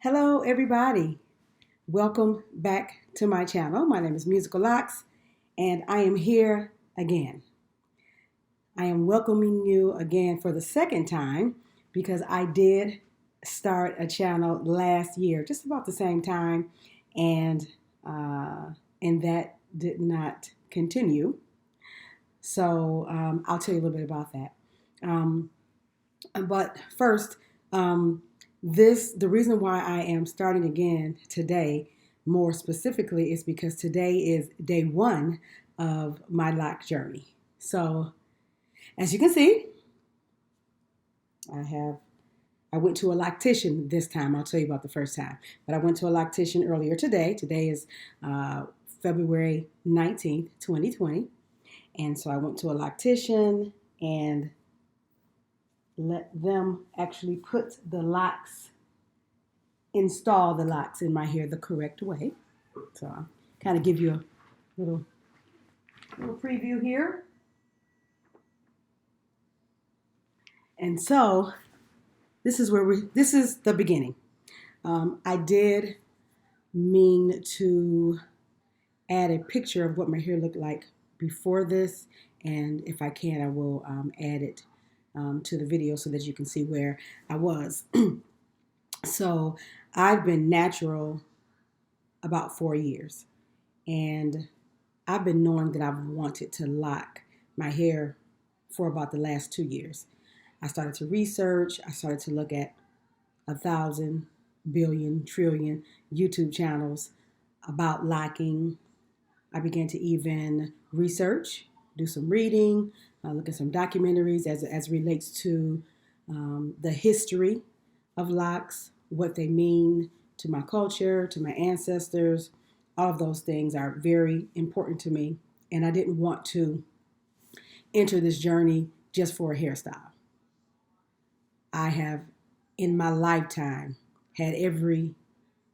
Hello, everybody. Welcome back to my channel. My name is MusicaLocs, and I am here again. I am welcoming you again for the second time because I did start a channel last year, just about the same time, and uh, and that did not continue. So I'll tell you a little bit about that. Um, but first, um, the reason why I am starting again today, more specifically, is because today is day one of my Loc journey. So, as you can see, I have I went to a loctician this time. I'll tell you about the first time, but I went to a loctician earlier today. Today is February 19th, 2020, and so I went to a loctician and let them actually put the locks, install the locks in my hair the correct way. So I'll kind of give you a little preview here. And so this is the beginning. I did mean to add a picture of what my hair looked like before this, and if I can, I will add it to the video so that you can see where I was. So I've been natural about 4 years, and I've been knowing that I've wanted to lock my hair for about the last 2 years. I started to research, I started to look at 1,000 billion trillion YouTube channels about locking. I began to even research, do some reading, look at some documentaries as relates to the history of locks, what they mean to my culture, to my ancestors. All of those things are very important to me, and I didn't want to enter this journey just for a hairstyle. I have, in my lifetime, had every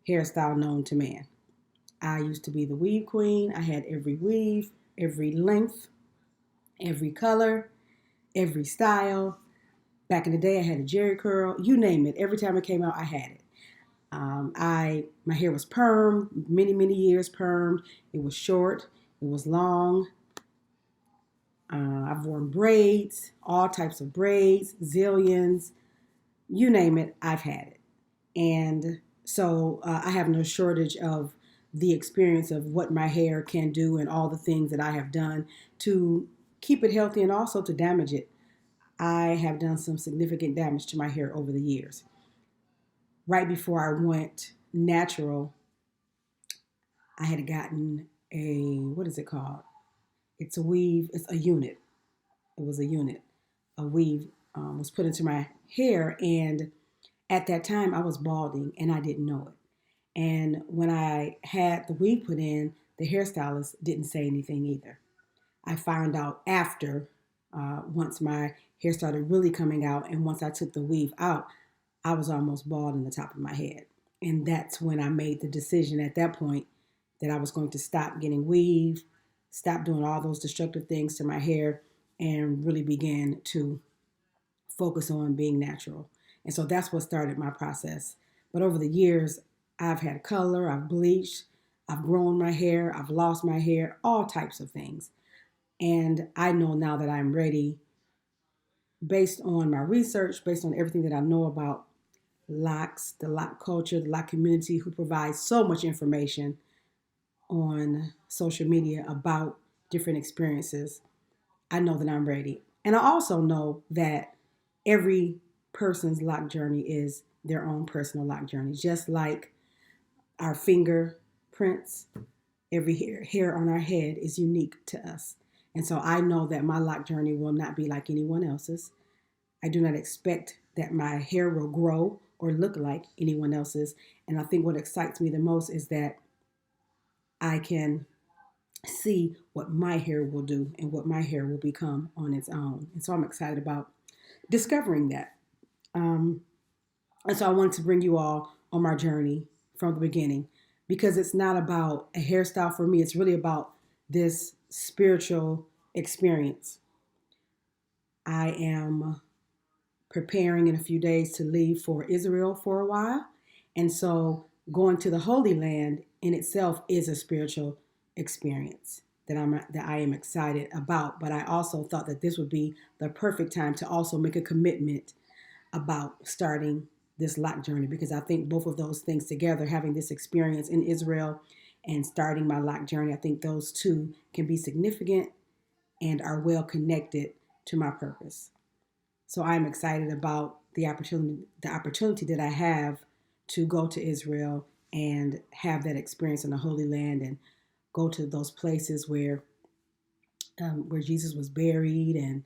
hairstyle known to man. I used to be the weave queen. I had every weave, every length, every color, every style. Back in the day, I had a jerry curl. You name it. Every time it came out, I had it. My hair was permed, many years permed. It was short. It was long. I've worn braids, all types of braids, zillions. You name it, I've had it. And so I have no shortage of the experience of what my hair can do and all the things that I have done to keep it healthy and also to damage it. I have done some significant damage to my hair over the years. Right before I went natural, I had gotten what is it called? It's a weave, it's a unit. It was a unit. A weave was put into my hair, and at that time I was balding and I didn't know it. And when I had the weave put in, the hairstylist didn't say anything either. I found out after, once my hair started really coming out, and once I took the weave out, I was almost bald in the top of my head. And that's when I made the decision at that point that I was going to stop getting weave, stop doing all those destructive things to my hair, and really began to focus on being natural. And so that's what started my process. But over the years, I've had color, I've bleached, I've grown my hair, I've lost my hair, all types of things. And I know now that I'm ready, based on my research, based on everything that I know about locks, the lock culture, the lock community, who provides so much information on social media about different experiences. I know that I'm ready. And I also know that every person's lock journey is their own personal lock journey. Just like our fingerprints, every hair on our head is unique to us. And so I know that my lock journey will not be like anyone else's. I do not expect that my hair will grow or look like anyone else's. And I think what excites me the most is that I can see what my hair will do and what my hair will become on its own. And so I'm excited about discovering that. And so I wanted to bring you all on my journey from the beginning, because it's not about a hairstyle for me. It's really about this spiritual experience. I am preparing in a few days to leave for Israel for a while. And so going to the Holy Land in itself is a spiritual experience that I am excited about. But I also thought that this would be the perfect time to also make a commitment about starting this Loc journey, because I think both of those things together, having this experience in Israel and starting my Loc journey, I think those two can be significant and are well connected to my purpose. So I'm excited about the opportunity that I have to go to Israel and have that experience in the Holy Land and go to those places where Jesus was buried, and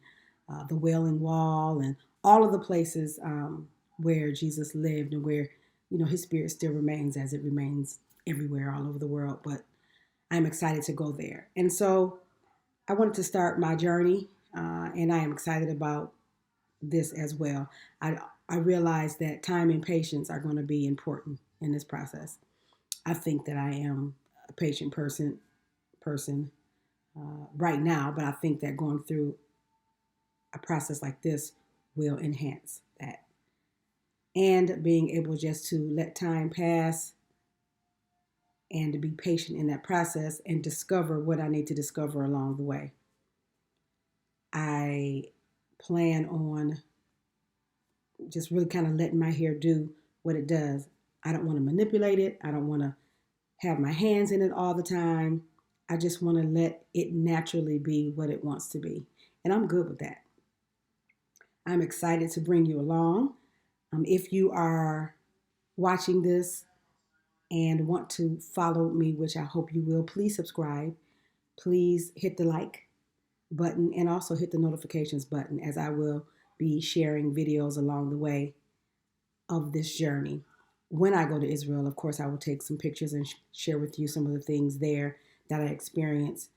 the Wailing Wall, and all of the places where Jesus lived, and where his spirit still remains, as it remains everywhere all over the world. But I'm excited to go there, and so I wanted to start my journey, and I am excited about this as well. I realize that time and patience are going to be important in this process. I think that I am a patient person right now, but I think that going through a process like this will enhance that. And being able just to let time pass and to be patient in that process and discover what I need to discover along the way. I plan on just really kind of letting my hair do what it does. I don't want to manipulate it. I don't want to have my hands in it all the time. I just want to let it naturally be what it wants to be. And I'm good with that. I'm excited to bring you along. If you are watching this and want to follow me, which I hope you will, please subscribe. Please hit the like button and also hit the notifications button, as I will be sharing videos along the way of this journey. When I go to Israel, of course, I will take some pictures and share with you some of the things there that I experienced.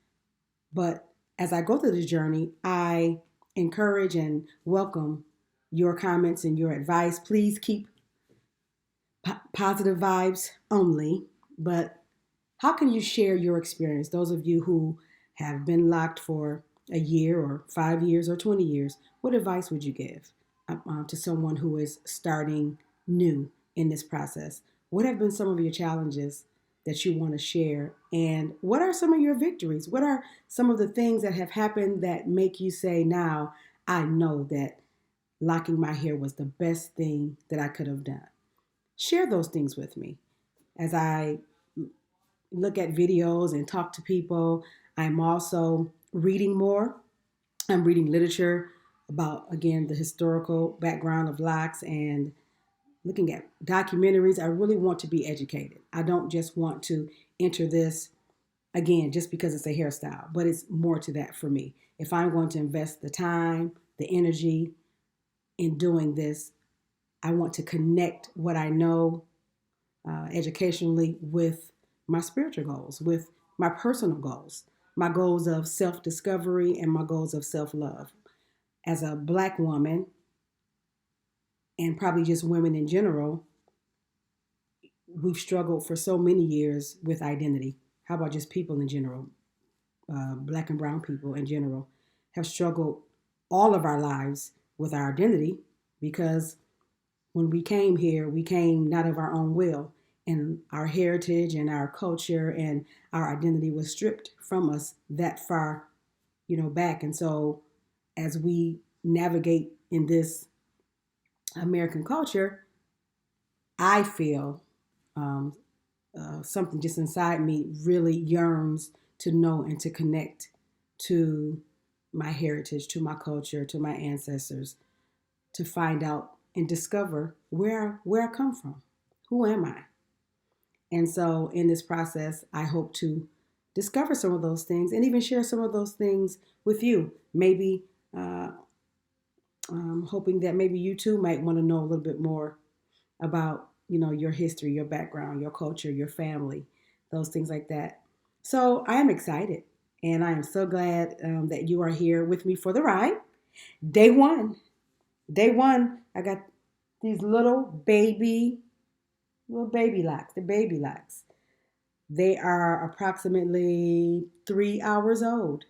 But as I go through the journey, I encourage and welcome your comments and your advice. Please keep positive vibes only. But how can you share your experience? Those of you who have been locked for a year or 5 years or 20 years, what advice would you give to someone who is starting new in this process? What have been some of your challenges that you want to share? And what are some of your victories? What are some of the things that have happened that make you say, now I know that locking my hair was the best thing that I could have done? Share those things with me. As I look at videos and talk to people, I'm also reading more. I'm reading literature about, again, the historical background of locks, and looking at documentaries. I really want to be educated. I don't just want to enter this, again, just because it's a hairstyle, but it's more to that for me. If I'm going to invest the time, the energy in doing this, I want to connect what I know educationally with my spiritual goals, with my personal goals, my goals of self-discovery and my goals of self-love. As a Black woman, and probably just women in general, we've struggled for so many years with identity. How about just people in general? Black and brown people in general have struggled all of our lives with our identity, because when we came here, we came not of our own will, and our heritage and our culture and our identity was stripped from us that far, back. And so as we navigate in this American culture, I feel something just inside me really yearns to know and to connect to my heritage, to my culture, to my ancestors, to find out and discover where I come from. Who am I? And so in this process, I hope to discover some of those things and even share some of those things with you. Maybe I'm hoping that maybe you too might want to know a little bit more about, your history, your background, your culture, your family, those things like that. So I am excited, and I am so glad that you are here with me for the ride. Day one, I got these little baby locks, the baby locks. They are approximately 3 hours old.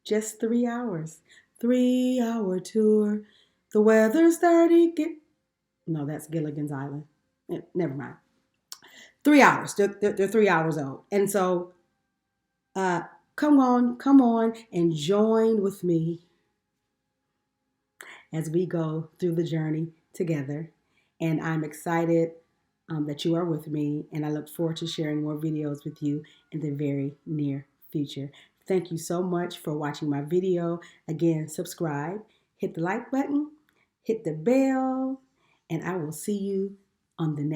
Just 3 hours. 3 hour tour. The weather's starting. No, that's Gilligan's Island. Never mind. 3 hours. They're 3 hours old. And so come on and join with me as we go through the journey together. And I'm excited that you are with me, and I look forward to sharing more videos with you in the very near future. Thank you so much for watching my video. Again, subscribe, hit the like button, hit the bell, and I will see you on the next